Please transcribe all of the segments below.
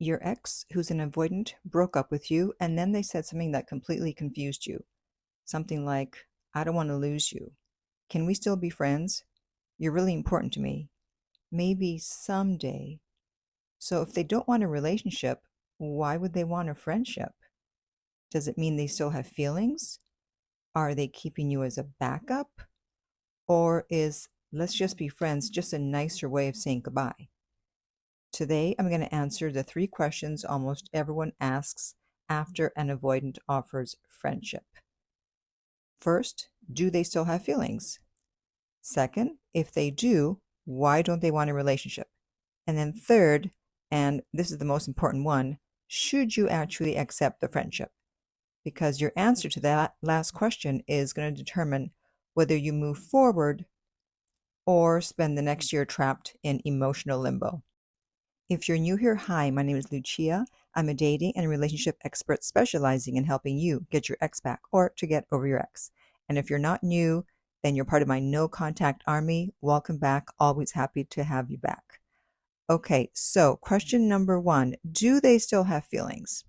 Your ex, who's an avoidant, broke up with you, and then they said something that completely confused you. Something like, I don't want to lose you. Can we still be friends? You're really important to me. Maybe someday. So if they don't want a relationship, why would they want a friendship? Does it mean they still have feelings? Are they keeping you as a backup? Or is let's just be friends just a nicer way of saying goodbye? Today, I'm going to answer the 3 questions almost everyone asks after an avoidant offers friendship. First, do they still have feelings? Second, if they do, why don't they want a relationship? And then third, and this is the most important one, should you actually accept the friendship? Because your answer to that last question is going to determine whether you move forward or spend the next year trapped in emotional limbo. If you're new here, hi, my name is Lucia. I'm a dating and relationship expert specializing in helping you get your ex back or to get over your ex. And if you're not new, then you're part of my no contact army. Welcome back. Always happy to have you back. Okay, so question number 1, do they still have feelings?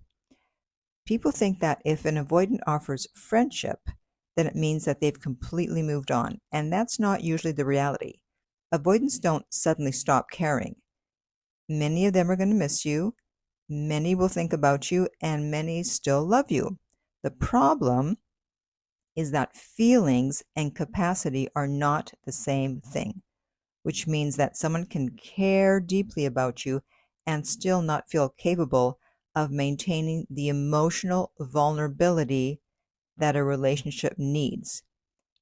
People think that if an avoidant offers friendship, then it means that they've completely moved on. And that's not usually the reality. Avoidants don't suddenly stop caring. Many of them are going to miss you, many will think about you, and many still love you. The problem is that feelings and capacity are not the same thing, which means that someone can care deeply about you and still not feel capable of maintaining the emotional vulnerability that a relationship needs.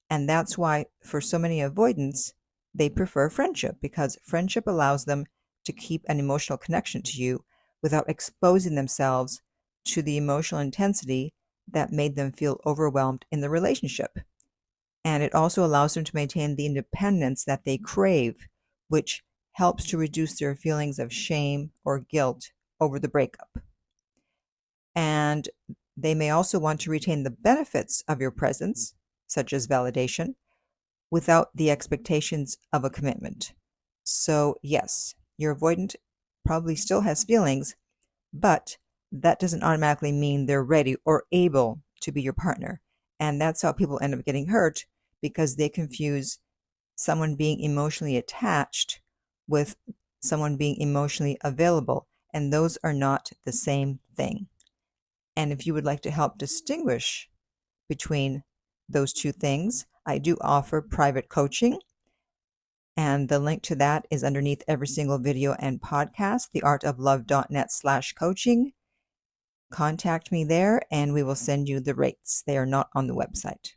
And that's why, for so many avoidants, they prefer friendship, because friendship allows them to keep an emotional connection to you without exposing themselves to the emotional intensity that made them feel overwhelmed in the relationship. And it also allows them to maintain the independence that they crave, which helps to reduce their feelings of shame or guilt over the breakup. And they may also want to retain the benefits of your presence, such as validation, without the expectations of a commitment. So yes, your avoidant probably still has feelings, but that doesn't automatically mean they're ready or able to be your partner. And that's how people end up getting hurt, because they confuse someone being emotionally attached with someone being emotionally available. And those are not the same thing. And if you would like to help distinguish between those two things, I do offer private coaching. And the link to that is underneath every single video and podcast, theartoflove.net/coaching. Contact me there and we will send you the rates. They are not on the website.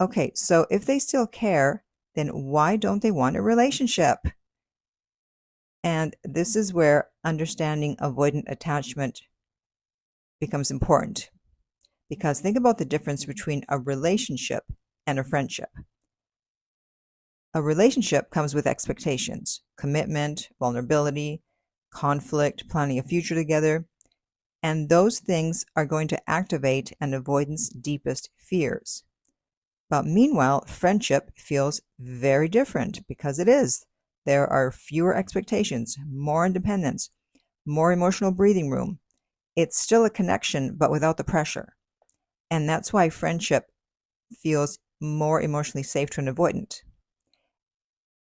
Okay, so if they still care, then why don't they want a relationship? And this is where understanding avoidant attachment becomes important. Because think about the difference between a relationship and a friendship. A relationship comes with expectations, commitment, vulnerability, conflict, planning a future together, and those things are going to activate an avoidant's deepest fears. But meanwhile, friendship feels very different, because it is. There are fewer expectations, more independence, more emotional breathing room. It's still a connection, but without the pressure. And that's why friendship feels more emotionally safe to an avoidant.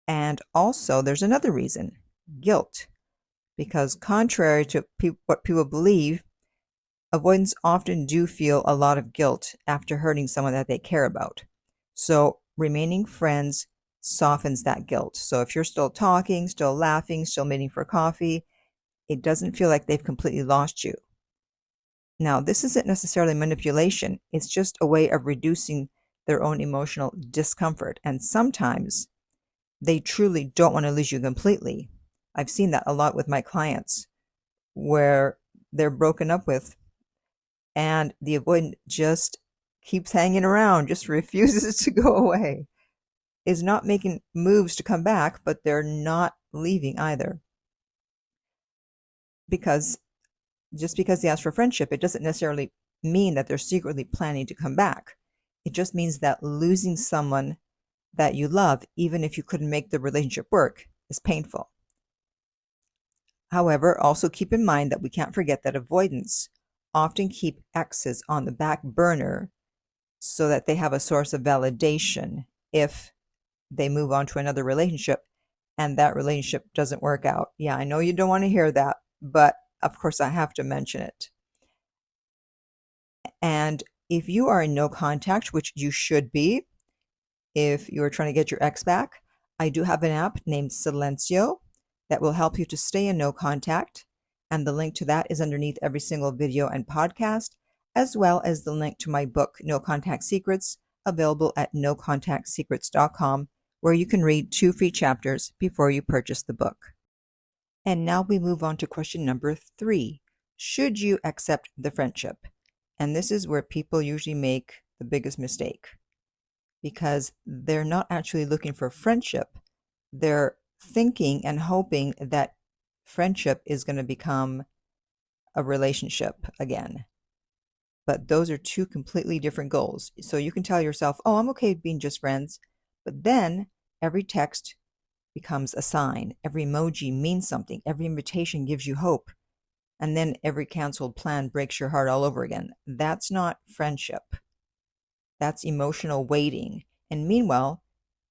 And also, there's another reason, guilt. Because contrary to what people believe, avoidants often do feel a lot of guilt after hurting someone that they care about. So remaining friends softens that guilt. So if you're still talking, still laughing, still meeting for coffee, it doesn't feel like they've completely lost you. Now, this isn't necessarily manipulation. It's just a way of reducing their own emotional discomfort. And sometimes they truly don't want to lose you completely. I've seen that a lot with my clients, where they're broken up with and the avoidant just keeps hanging around, just refuses to go away, is not making moves to come back, but they're not leaving either. Because just because they ask for friendship, it doesn't necessarily mean that they're secretly planning to come back. It just means that losing someone that you love, even if you couldn't make the relationship work, is painful. However, also keep in mind that we can't forget that avoidants often keep exes on the back burner so that they have a source of validation if they move on to another relationship and that relationship doesn't work out. Yeah, I know you don't want to hear that, but of course I have to mention it. And if you are in no contact, which you should be, if you're trying to get your ex back, I do have an app named Silencio that will help you to stay in no contact. And the link to that is underneath every single video and podcast, as well as the link to my book, No Contact Secrets, available at nocontactsecrets.com, where you can read 2 free chapters before you purchase the book. And now we move on to question number 3. Should you accept the friendship? And this is where people usually make the biggest mistake, because they're not actually looking for friendship. They're thinking and hoping that friendship is going to become a relationship again. But those are 2 completely different goals. So you can tell yourself, oh, I'm okay being just friends. But then every text becomes a sign. Every emoji means something. Every invitation gives you hope. And then every canceled plan breaks your heart all over again. That's not friendship. That's emotional waiting. And meanwhile,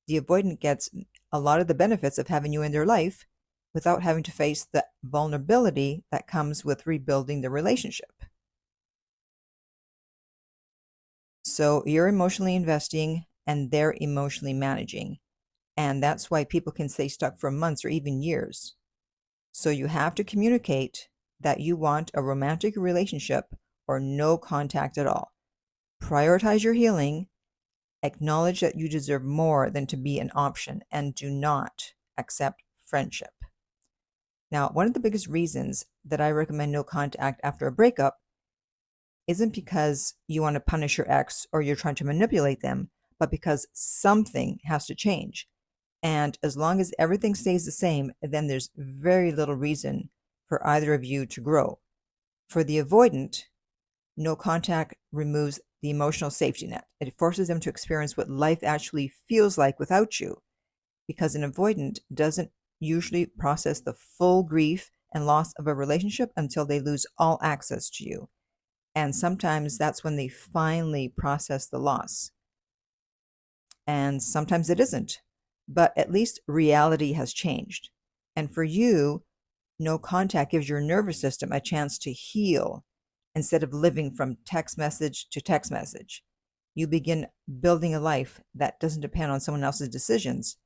the avoidant gets a lot of the benefits of having you in their life without having to face the vulnerability that comes with rebuilding the relationship. So you're emotionally investing and they're emotionally managing. And that's why people can stay stuck for months or even years. So you have to communicate that you want a romantic relationship or no contact at all. Prioritize your healing. Acknowledge that you deserve more than to be an option, and do not accept friendship. Now, one of the biggest reasons that I recommend no contact after a breakup isn't because you want to punish your ex or you're trying to manipulate them, but because something has to change. And as long as everything stays the same, then there's very little reason for either of you to grow. For the avoidant, no contact removes the emotional safety net. It forces them to experience what life actually feels like without you, because an avoidant doesn't usually process the full grief and loss of a relationship until they lose all access to you. And sometimes that's when they finally process the loss. And sometimes it isn't. But at least reality has changed. And for you, no contact gives your nervous system a chance to heal instead of living from text message to text message. You begin building a life that doesn't depend on someone else's decisions.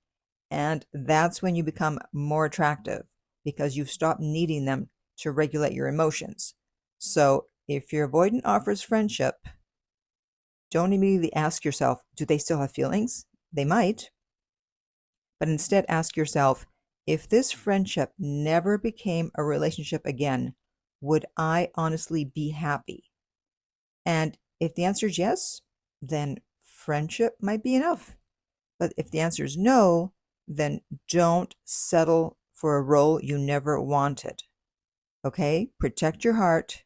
And that's when you become more attractive, because you've stopped needing them to regulate your emotions. So if your avoidant offers friendship, don't immediately ask yourself, do they still have feelings? They might. But instead ask yourself, if this friendship never became a relationship again, would I honestly be happy? And if the answer is yes, then friendship might be enough. But if the answer is no, then don't settle for a role you never wanted. Okay? Protect your heart.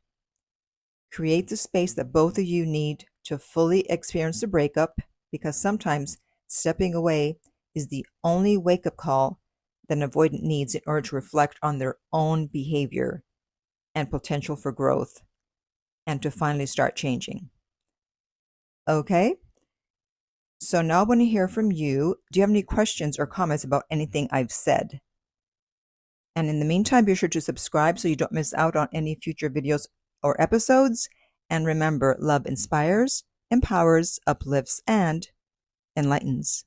Create the space that both of you need to fully experience the breakup, because sometimes stepping away is the only wake-up call that an avoidant needs in order to reflect on their own behavior and potential for growth, and to finally start changing. Okay? So now I want to hear from you. Do you have any questions or comments about anything I've said? And in the meantime, be sure to subscribe so you don't miss out on any future videos or episodes. And remember, love inspires, empowers, uplifts, and enlightens.